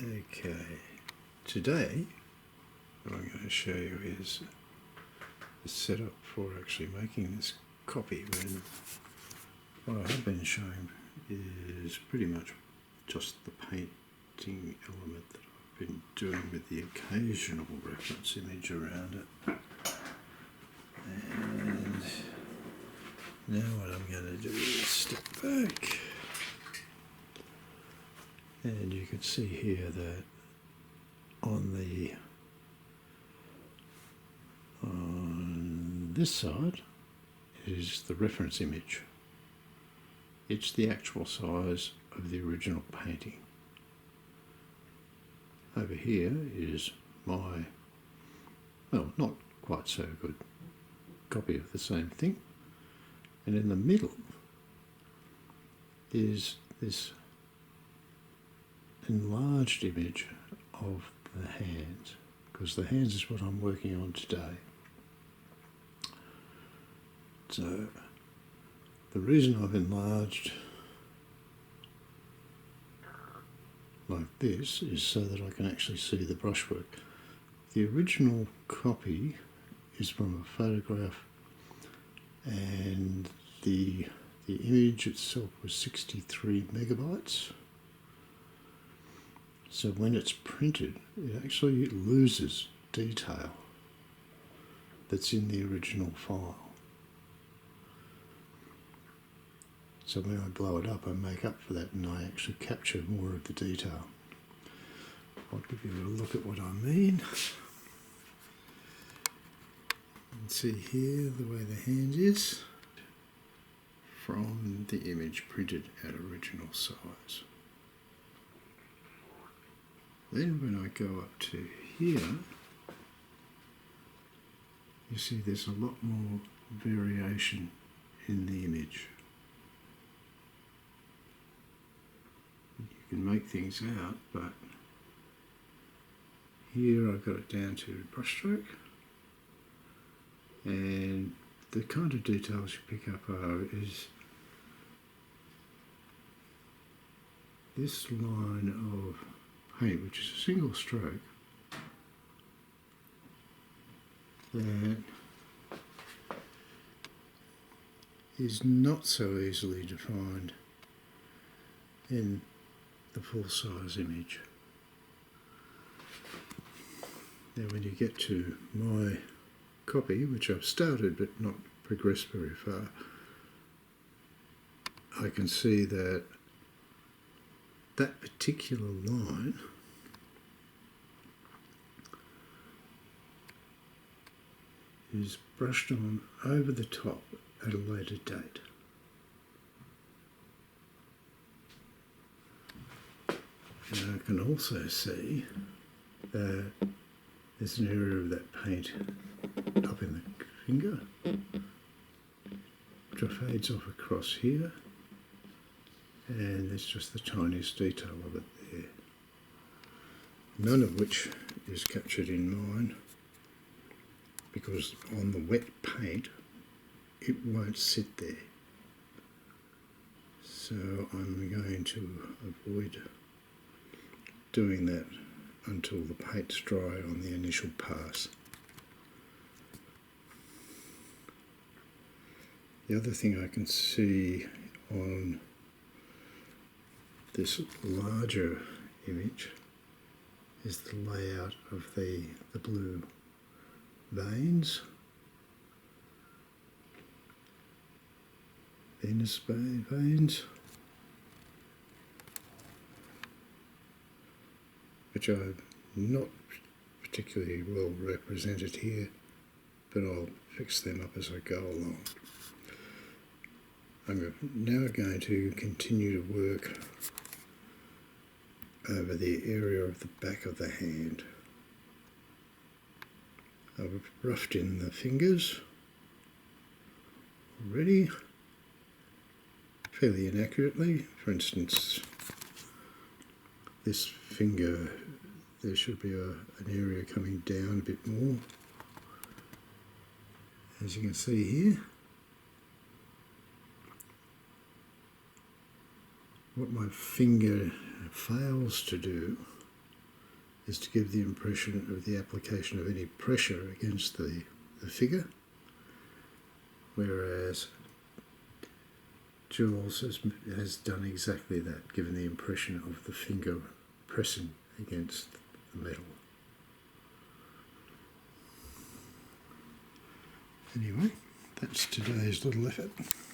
Okay, today what I'm going to show you is the setup for actually making this copy, when what I have been showing is pretty much just the painting element that I've been doing with the occasional reference image around it. And now what I'm going to do is step back, and you can see here that on this side is the reference image. It's the actual size of the original painting. Over here is my, well, not quite so good copy of the same thing. And in the middle is this enlarged image of the hands, because the hands is what I'm working on today. So the reason I've enlarged like this is so that I can actually see the brushwork. The original copy is from a photograph, and the image itself was 63 megabytes. So when it's printed, it actually loses detail that's in the original file. So when I blow it up, I make up for that, and I actually capture more of the detail. I'll give you a look at what I mean. You can see here the way the hand is from the image printed at original size. Then when I go up to here, you see there's a lot more variation in the image. You can make things out, but here I've got it down to brushstroke, and the kind of details you pick up is this line of paint, which is a single stroke, that is not so easily defined in the full-size image. Now when you get to my copy, which I've started but not progressed very far, I can see that that particular line is brushed on over the top at a later date. And I can also see that there's an area of that paint up in the finger, which fades off across here, and there's just the tiniest detail of it there. None of which is captured in mine, because on the wet paint it won't sit there. So I'm going to avoid doing that until the paint's dry on the initial pass. The other thing I can see on this larger image is the layout of the blue veins, Venus veins, which are not particularly well represented here, but I'll fix them up as I go along. I'm now going to continue to work over the area of the back of the hand. I've roughed in the fingers already, fairly inaccurately. For instance, this finger, there should be an area coming down a bit more, as you can see here. What my finger fails to do is to give the impression of the application of any pressure against the figure, whereas Jules has done exactly that, given the impression of the finger pressing against the metal. Anyway, that's today's little effort.